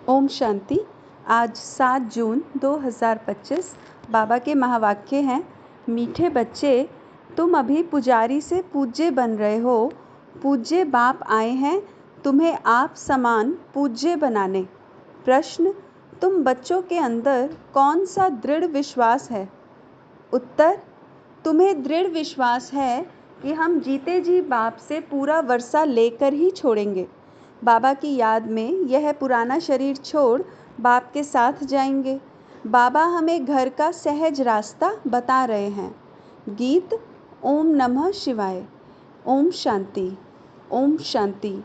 ओम शांति। आज 7 जून 2025 बाबा के महावाक्य हैं। मीठे बच्चे, तुम अभी पुजारी से पूज्य बन रहे हो। पूज्य बाप आए हैं तुम्हें आप समान पूज्य बनाने। प्रश्न, तुम बच्चों के अंदर कौन सा दृढ़ विश्वास है? उत्तर, तुम्हें दृढ़ विश्वास है कि हम जीते जी बाप से पूरा वर्षा लेकर ही छोड़ेंगे। बाबा की याद में यह पुराना शरीर छोड़ बाप के साथ जाएंगे। बाबा हमें घर का सहज रास्ता बता रहे हैं। गीत ओम नमः शिवाय। ओम शांति। ओम शांति।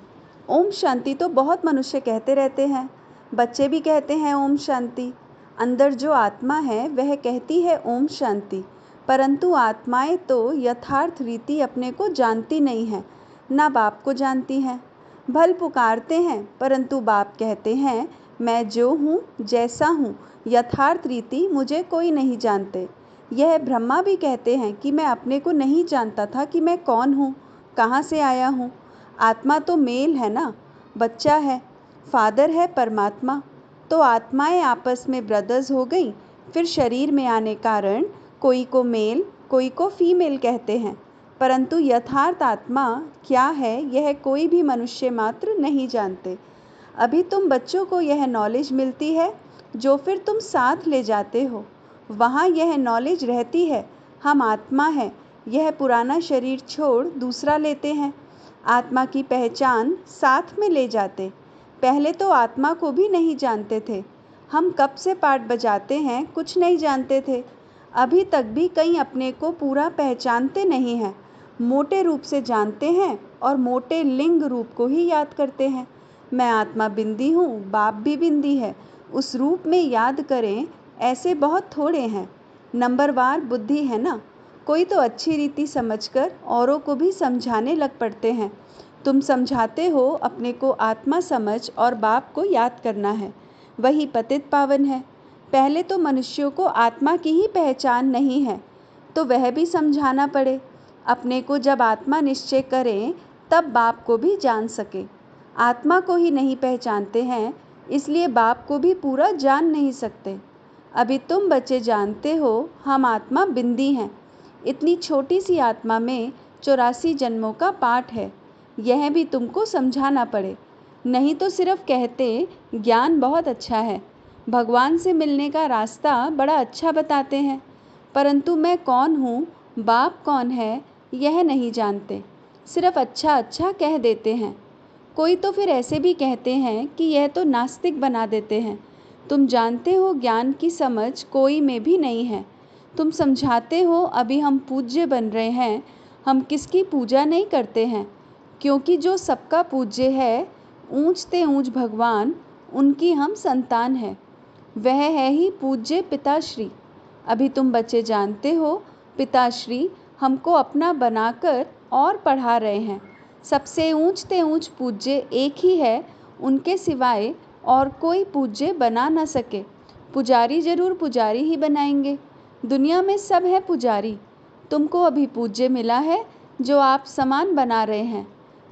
ओम शांति तो बहुत मनुष्य कहते रहते हैं। बच्चे भी कहते हैं ओम शांति। अंदर जो आत्मा है वह कहती है ओम शांति, परंतु आत्माएं तो यथार्थ रीति अपने को जानती नहीं है, ना बाप को जानती हैं। भल पुकारते हैं, परंतु बाप कहते हैं मैं जो हूँ, जैसा हूँ, यथार्थ रीति मुझे कोई नहीं जानते। यह ब्रह्मा भी कहते हैं कि मैं अपने को नहीं जानता था कि मैं कौन हूँ, कहाँ से आया हूँ। आत्मा तो मेल है ना, बच्चा है, फादर है परमात्मा। तो आत्माएं आपस में ब्रदर्स हो गई, फिर शरीर में आने कारण कोई को मेल, कोई को फीमेल कहते हैं, परंतु यथार्थ आत्मा क्या है यह कोई भी मनुष्य मात्र नहीं जानते। अभी तुम बच्चों को यह नॉलेज मिलती है जो फिर तुम साथ ले जाते हो। वहाँ यह नॉलेज रहती है हम आत्मा है, यह पुराना शरीर छोड़ दूसरा लेते हैं। आत्मा की पहचान साथ में ले जाते। पहले तो आत्मा को भी नहीं जानते थे। हम कब से पाठ बजाते हैं कुछ नहीं जानते थे। अभी तक भी कई अपने को पूरा पहचानते नहीं हैं। मोटे रूप से जानते हैं और मोटे लिंग रूप को ही याद करते हैं। मैं आत्मा बिंदी हूँ, बाप भी बिंदी है, उस रूप में याद करें, ऐसे बहुत थोड़े हैं। नंबरवार बुद्धि है ना, कोई तो अच्छी रीति समझकर औरों को भी समझाने लग पड़ते हैं। तुम समझाते हो अपने को आत्मा समझ और बाप को याद करना है, वही पतित पावन है। पहले तो मनुष्यों को आत्मा की ही पहचान नहीं है, तो वह भी समझाना पड़े। अपने को जब आत्मा निश्चय करें तब बाप को भी जान सके। आत्मा को ही नहीं पहचानते हैं, इसलिए बाप को भी पूरा जान नहीं सकते। अभी तुम बच्चे जानते हो हम आत्मा बिंदी हैं। इतनी छोटी सी आत्मा में 84 जन्मों का पाठ है, यह भी तुमको समझाना पड़े। नहीं तो सिर्फ कहते ज्ञान बहुत अच्छा है, भगवान से मिलने का रास्ता बड़ा अच्छा बताते हैं, परंतु मैं कौन हूँ, बाप कौन है, यह नहीं जानते। सिर्फ अच्छा अच्छा कह देते हैं। कोई तो फिर ऐसे भी कहते हैं कि यह तो नास्तिक बना देते हैं। तुम जानते हो ज्ञान की समझ कोई में भी नहीं है। तुम समझाते हो अभी हम पूज्य बन रहे हैं, हम किसकी पूजा नहीं करते हैं, क्योंकि जो सबका पूज्य है, ऊंचते ऊंच भगवान, उनकी हम संतान है। वह है ही पूज्य पिताश्री। अभी तुम बच्चे जानते हो पिताश्री हमको अपना बनाकर और पढ़ा रहे हैं। सबसे ऊंचते ऊंच पूज्य एक ही है, उनके सिवाय और कोई पूज्य बना न सके। पुजारी जरूर पुजारी ही बनाएंगे। दुनिया में सब है पुजारी। तुमको अभी पूज्य मिला है जो आप समान बना रहे हैं।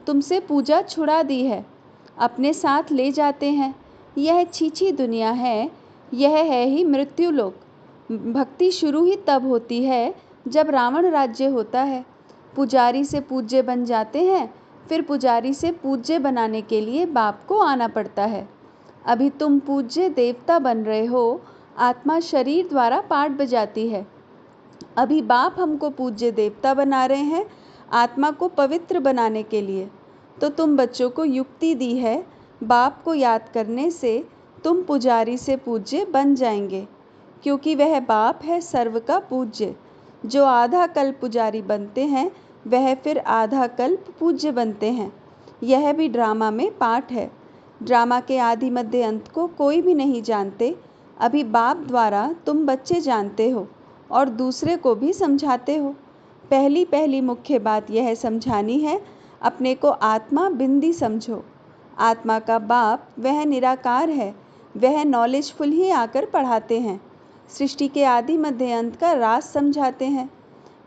तुमसे पूजा छुड़ा दी है, अपने साथ ले जाते हैं। यह छीछी दुनिया है, यह है ही मृत्यु लोक। भक्ति शुरू ही तब होती है जब रावण राज्य होता है। पुजारी से पूज्य बन जाते हैं, फिर पुजारी से पूज्य बनाने के लिए बाप को आना पड़ता है। अभी तुम पूज्य देवता बन रहे हो, आत्मा शरीर द्वारा पाठ बजाती है। अभी बाप हमको पूज्य देवता बना रहे हैं, आत्मा को पवित्र बनाने के लिए। तो तुम बच्चों को युक्ति दी है, बाप को याद करने से तुम पुजारी से पूज्य बन जाएंगे, क्योंकि वह बाप है सर्व का पूज्य। जो आधा कल्प पुजारी बनते हैं वह फिर आधा कल्प पूज्य बनते हैं। यह भी ड्रामा में पाठ है। ड्रामा के आदि मध्य अंत को कोई भी नहीं जानते। अभी बाप द्वारा तुम बच्चे जानते हो और दूसरे को भी समझाते हो। पहली पहली मुख्य बात यह समझानी है, अपने को आत्मा बिंदी समझो। आत्मा का बाप वह निराकार है, वह नॉलेजफुल ही आकर पढ़ाते हैं। सृष्टि के आदि मध्य अंत का राज समझाते हैं।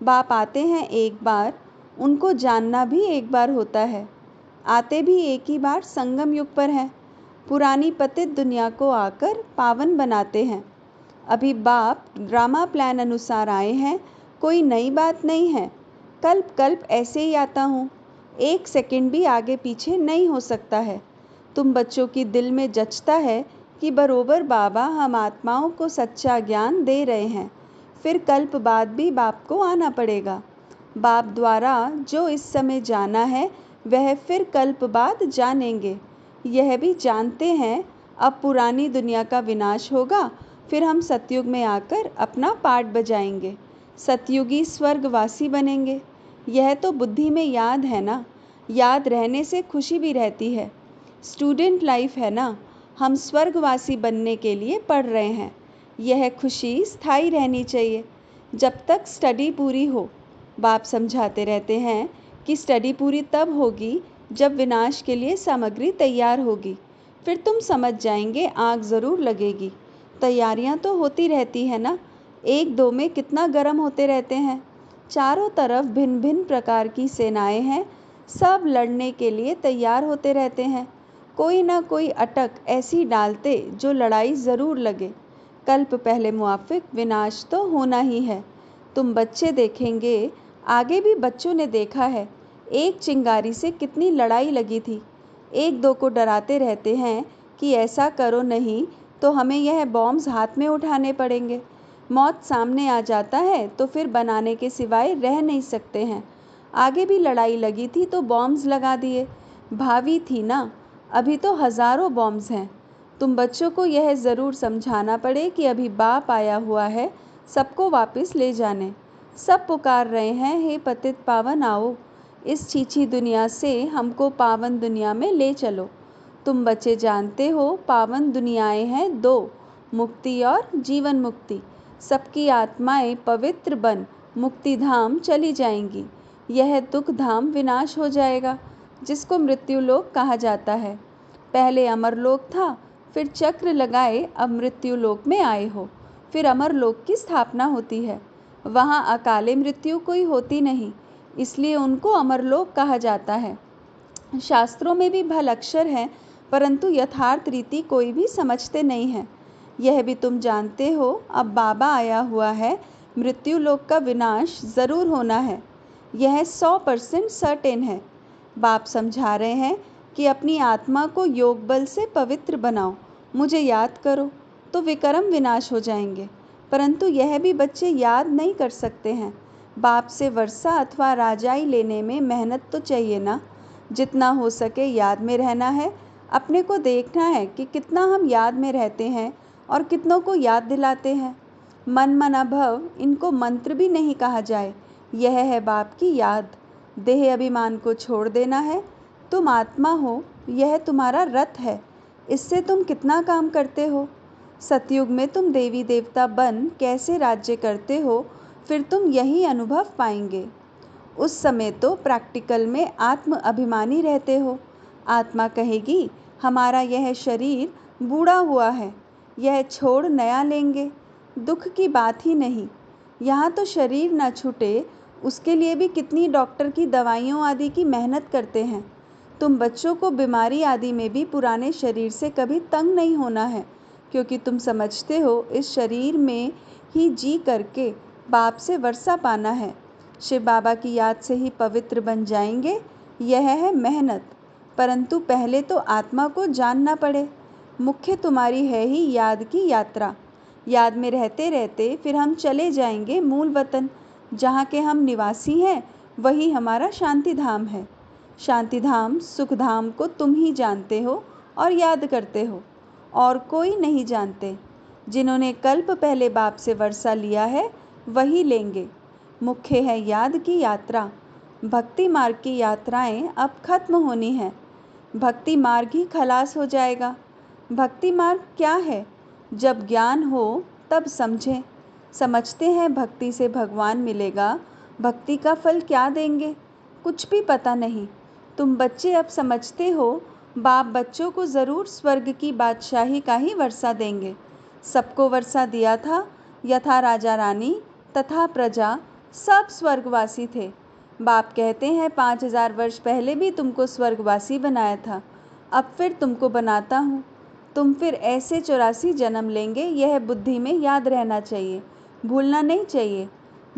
बाप आते हैं एक बार, उनको जानना भी एक बार होता है। आते भी एक ही बार संगम युग पर हैं, पुरानी पतित दुनिया को आकर पावन बनाते हैं। अभी बाप ड्रामा प्लान अनुसार आए हैं, कोई नई बात नहीं है। कल्प कल्प ऐसे ही आता हूँ, 1 सेकंड भी आगे पीछे नहीं हो सकता है। तुम बच्चों की दिल में जचता है कि बरोबर बाबा हम आत्माओं को सच्चा ज्ञान दे रहे हैं। फिर कल्प बाद भी बाप को आना पड़ेगा। बाप द्वारा जो इस समय जाना है वह फिर कल्प बाद जानेंगे। यह भी जानते हैं अब पुरानी दुनिया का विनाश होगा, फिर हम सतयुग में आकर अपना पार्ट बजाएंगे, सतयुगी स्वर्गवासी बनेंगे। यह तो बुद्धि में याद है ना, याद रहने से खुशी भी रहती है। स्टूडेंट लाइफ है ना, हम स्वर्गवासी बनने के लिए पढ़ रहे हैं। यह खुशी स्थायी रहनी चाहिए जब तक स्टडी पूरी हो। बाप समझाते रहते हैं कि स्टडी पूरी तब होगी जब विनाश के लिए सामग्री तैयार होगी। फिर तुम समझ जाएंगे, आग ज़रूर लगेगी। तैयारियां तो होती रहती है ना, 1-2 में कितना गर्म होते रहते हैं। चारों तरफ भिन्न भिन्न प्रकार की सेनाएं हैं, सब लड़ने के लिए तैयार होते रहते हैं। कोई ना कोई अटक ऐसी डालते जो लड़ाई ज़रूर लगे। कल्प पहले मुआफिक विनाश तो होना ही है। तुम बच्चे देखेंगे, आगे भी बच्चों ने देखा है, एक चिंगारी से कितनी लड़ाई लगी थी। 1-2 को डराते रहते हैं कि ऐसा करो नहीं तो हमें यह बॉम्ब्स हाथ में उठाने पड़ेंगे। मौत सामने आ जाता है तो फिर बनाने के सिवाय रह नहीं सकते हैं। आगे भी लड़ाई लगी थी तो बॉम्ब्स लगा दिए। भावी थी ना, अभी तो हज़ारों बॉम्ब्स हैं। तुम बच्चों को यह ज़रूर समझाना पड़े कि अभी बाप आया हुआ है सबको वापस ले जाने। सब पुकार रहे हैं, हे पतित पावन आओ, इस छीछी दुनिया से हमको पावन दुनिया में ले चलो। तुम बच्चे जानते हो पावन दुनियाएं हैं 2, मुक्ति और जीवन मुक्ति। सबकी आत्माएं पवित्र बन मुक्ति धाम चली जाएंगी। यह दुख धाम विनाश हो जाएगा जिसको मृत्यु लोक कहा जाता है। पहले अमरलोक था, फिर चक्र लगाए अब मृत्यु लोक में आए हो। फिर अमरलोक की स्थापना होती है। वहाँ अकाले मृत्यु कोई होती नहीं, इसलिए उनको अमरलोक कहा जाता है। शास्त्रों में भी भल-अक्षर हैं, परंतु यथार्थ रीति कोई भी समझते नहीं है। यह भी तुम जानते हो अब बाबा आया हुआ है, मृत्यु लोक का विनाश ज़रूर होना है। यह 100% सर्टेन है। बाप समझा रहे हैं कि अपनी आत्मा को योग बल से पवित्र बनाओ, मुझे याद करो तो विकर्म विनाश हो जाएंगे। परंतु यह भी बच्चे याद नहीं कर सकते हैं। बाप से वर्षा अथवा राजाई लेने में मेहनत तो चाहिए ना। जितना हो सके याद में रहना है। अपने को देखना है कि कितना हम याद में रहते हैं और कितनों को याद दिलाते हैं। मन मन अभव, इनको मंत्र भी नहीं कहा जाए, यह है बाप की याद। देह अभिमान को छोड़ देना है। तुम आत्मा हो, यह तुम्हारा रथ है, इससे तुम कितना काम करते हो। सतयुग में तुम देवी देवता बन कैसे राज्य करते हो, फिर तुम यही अनुभव पाएंगे। उस समय तो प्रैक्टिकल में आत्म अभिमानी रहते हो। आत्मा कहेगी हमारा यह शरीर बूढ़ा हुआ है, यह छोड़ नया लेंगे। दुख की बात ही नहीं। यहाँ तो शरीर न छूटे उसके लिए भी कितनी डॉक्टर की दवाइयों आदि की मेहनत करते हैं। तुम बच्चों को बीमारी आदि में भी पुराने शरीर से कभी तंग नहीं होना है, क्योंकि तुम समझते हो इस शरीर में ही जी करके बाप से वर्षा पाना है। शिव बाबा की याद से ही पवित्र बन जाएंगे। यह है मेहनत, परंतु पहले तो आत्मा को जानना पड़े। मुख्य तुम्हारी है ही याद की यात्रा। याद में रहते रहते फिर हम चले जाएंगे मूल वतन, जहाँ के हम निवासी हैं वही हमारा शांति धाम है। शांति धाम सुख धाम को तुम ही जानते हो और याद करते हो, और कोई नहीं जानते। जिन्होंने कल्प पहले बाप से वर्षा लिया है वही लेंगे। मुख्य है याद की यात्रा। भक्ति मार्ग की यात्राएं अब खत्म होनी है। भक्ति मार्ग ही खलास हो जाएगा। भक्ति मार्ग क्या है? जब ज्ञान हो तब समझें। समझते हैं भक्ति से भगवान मिलेगा, भक्ति का फल क्या देंगे, कुछ भी पता नहीं। तुम बच्चे अब समझते हो बाप बच्चों को ज़रूर स्वर्ग की बादशाही का ही वर्षा देंगे। सबको वर्षा दिया था, यथा राजा रानी तथा प्रजा सब स्वर्गवासी थे। बाप कहते हैं 5000 वर्ष पहले भी तुमको स्वर्गवासी बनाया था, अब फिर तुमको बनाता हूँ। तुम फिर ऐसे 84 जन्म लेंगे, यह बुद्धि में याद रहना चाहिए, भूलना नहीं चाहिए।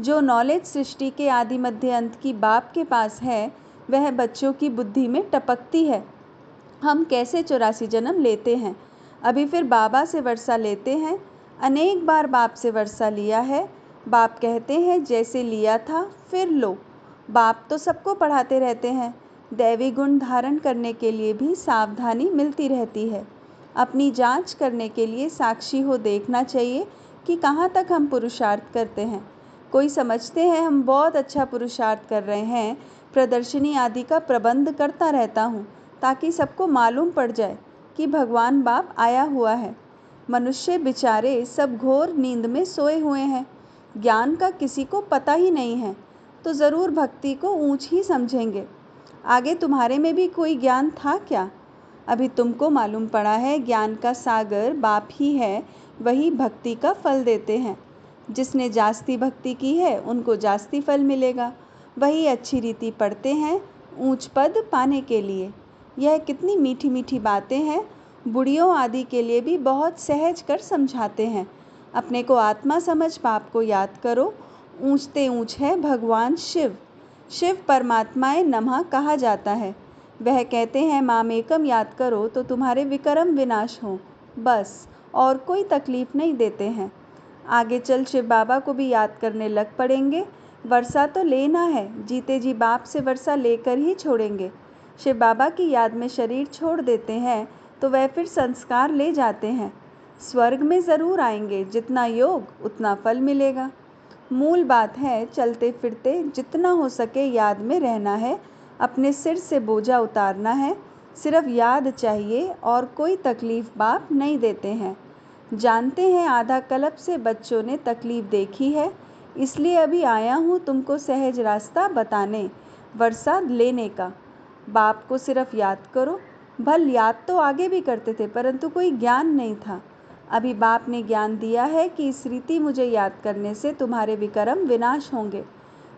जो नॉलेज सृष्टि के आदि मध्य अंत की बाप के पास है, वह बच्चों की बुद्धि में टपकती है। हम कैसे 84 जन्म लेते हैं, अभी फिर बाबा से वर्षा लेते हैं। अनेक बार बाप से वर्षा लिया है। बाप कहते हैं जैसे लिया था फिर लो। बाप तो सबको पढ़ाते रहते हैं। दैवी गुण धारण करने के लिए भी सावधानी मिलती रहती है। अपनी जांच करने के लिए साक्षी हो देखना चाहिए कि कहाँ तक हम पुरुषार्थ करते हैं। कोई समझते हैं हम बहुत अच्छा पुरुषार्थ कर रहे हैं। प्रदर्शनी आदि का प्रबंध करता रहता हूँ ताकि सबको मालूम पड़ जाए कि भगवान बाप आया हुआ है। मनुष्य बेचारे सब घोर नींद में सोए हुए हैं। ज्ञान का किसी को पता ही नहीं है, तो ज़रूर भक्ति को ऊंच ही समझेंगे। आगे तुम्हारे में भी कोई ज्ञान था क्या? अभी तुमको मालूम पड़ा है ज्ञान का सागर बाप ही है, वही भक्ति का फल देते हैं। जिसने जास्ती भक्ति की है उनको जास्ती फल मिलेगा। वही अच्छी रीति पढ़ते हैं ऊंच पद पाने के लिए। यह कितनी मीठी मीठी बातें हैं। बुढ़ियों आदि के लिए भी बहुत सहज कर समझाते हैं। अपने को आत्मा समझ पाप को याद करो। ऊंचते ऊंच है भगवान शिव। शिव परमात्माए नमः कहा जाता है। वह कहते हैं मामेकम याद करो तो तुम्हारे विकर्म विनाश हो, बस और कोई तकलीफ नहीं देते हैं। आगे चल शिव बाबा को भी याद करने लग पड़ेंगे। वर्षा तो लेना है, जीते जी बाप से वर्षा लेकर ही छोड़ेंगे। शिव बाबा की याद में शरीर छोड़ देते हैं तो वह फिर संस्कार ले जाते हैं। स्वर्ग में ज़रूर आएंगे, जितना योग उतना फल मिलेगा। मूल बात है चलते फिरते जितना हो सके याद में रहना है। अपने सिर से बोझा उतारना है। सिर्फ याद चाहिए और कोई तकलीफ बाप नहीं देते हैं। जानते हैं आधा कल्प से बच्चों ने तकलीफ देखी है, इसलिए अभी आया हूँ तुमको सहज रास्ता बताने, वर्षा लेने का। बाप को सिर्फ याद करो। भल याद तो आगे भी करते थे, परंतु कोई ज्ञान नहीं था। अभी बाप ने ज्ञान दिया है कि इस रीति मुझे याद करने से तुम्हारे विकर्म विनाश होंगे।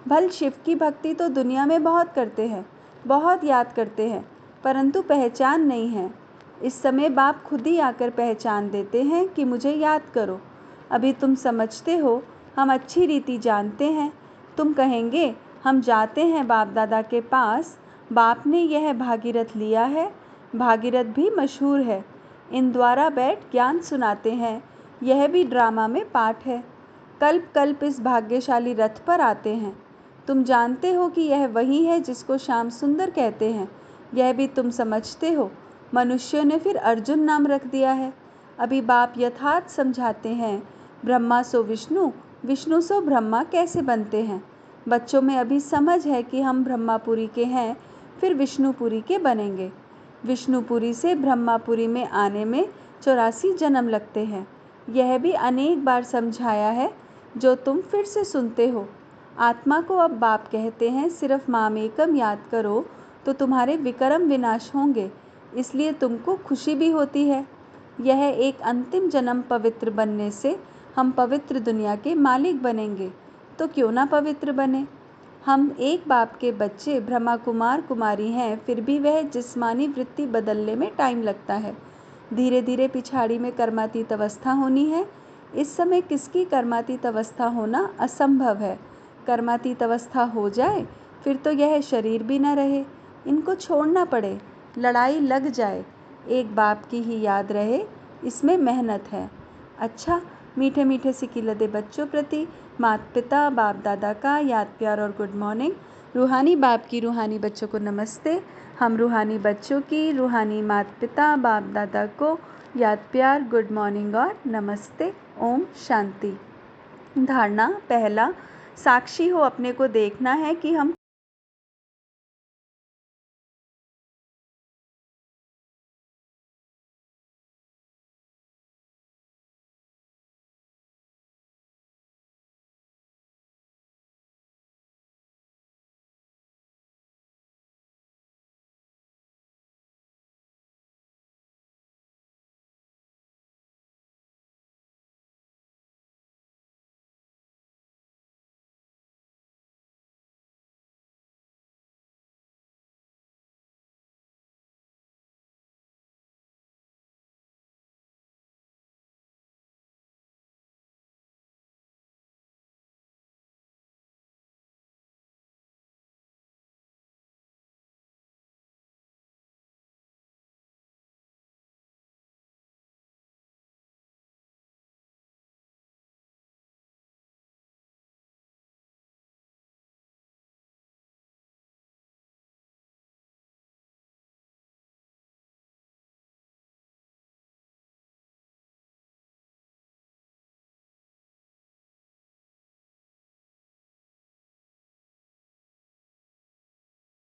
भल शिव की भक्ति तो दुनिया में बहुत करते हैं, बहुत याद करते हैं, परंतु पहचान नहीं है। इस समय बाप खुद ही आकर पहचान देते हैं कि मुझे याद करो। अभी तुम समझते हो, हम अच्छी रीति जानते हैं। तुम कहेंगे हम जाते हैं बाप दादा के पास, बाप ने यह भागीरथ लिया है। भागीरथ भी मशहूर है। इन द्वारा बैठ ज्ञान सुनाते हैं। यह भी ड्रामा में पाठ है। कल्प कल्प इस भाग्यशाली रथ पर आते हैं। तुम जानते हो कि यह वही है जिसको श्याम सुंदर कहते हैं। यह भी तुम समझते हो। मनुष्यों ने फिर अर्जुन नाम रख दिया है। अभी बाप यथार्थ समझाते हैं। ब्रह्मा सो विष्णु, विष्णु सो ब्रह्मा कैसे बनते हैं। बच्चों में अभी समझ है कि हम ब्रह्मापुरी के हैं, फिर विष्णुपुरी के बनेंगे। विष्णुपुरी से ब्रह्मापुरी में आने में 84 जन्म लगते हैं। यह भी अनेक बार समझाया है, जो तुम फिर से सुनते हो। आत्मा को अब बाप कहते हैं सिर्फ मामेकम याद करो तो तुम्हारे विकर्म विनाश होंगे, इसलिए तुमको खुशी भी होती है। यह एक अंतिम जन्म पवित्र बनने से हम पवित्र दुनिया के मालिक बनेंगे, तो क्यों ना पवित्र बने। हम एक बाप के बच्चे ब्रह्मा कुमार कुमारी हैं, फिर भी वह जिस्मानी वृत्ति बदलने में टाइम लगता है। धीरे धीरे पिछाड़ी में कर्मातीत अवस्था होनी है। इस समय किसकी कर्मातीत अवस्था होना असंभव है। कर्मातीत अवस्था हो जाए फिर तो यह शरीर भी न रहे, इनको छोड़ना पड़े, लड़ाई लग जाए, एक बाप की ही याद रहे, इसमें मेहनत है। अच्छा, मीठे मीठे सिकिलदे बच्चों प्रति माता पिता बाप दादा का याद प्यार और गुड मॉर्निंग। रूहानी बाप की रूहानी बच्चों को नमस्ते। हम रूहानी बच्चों की रूहानी माता पिता बाप दादा को याद प्यार गुड मॉर्निंग और नमस्ते। ओम शांति। धारणा पहला, साक्षी हो अपने को देखना है कि हम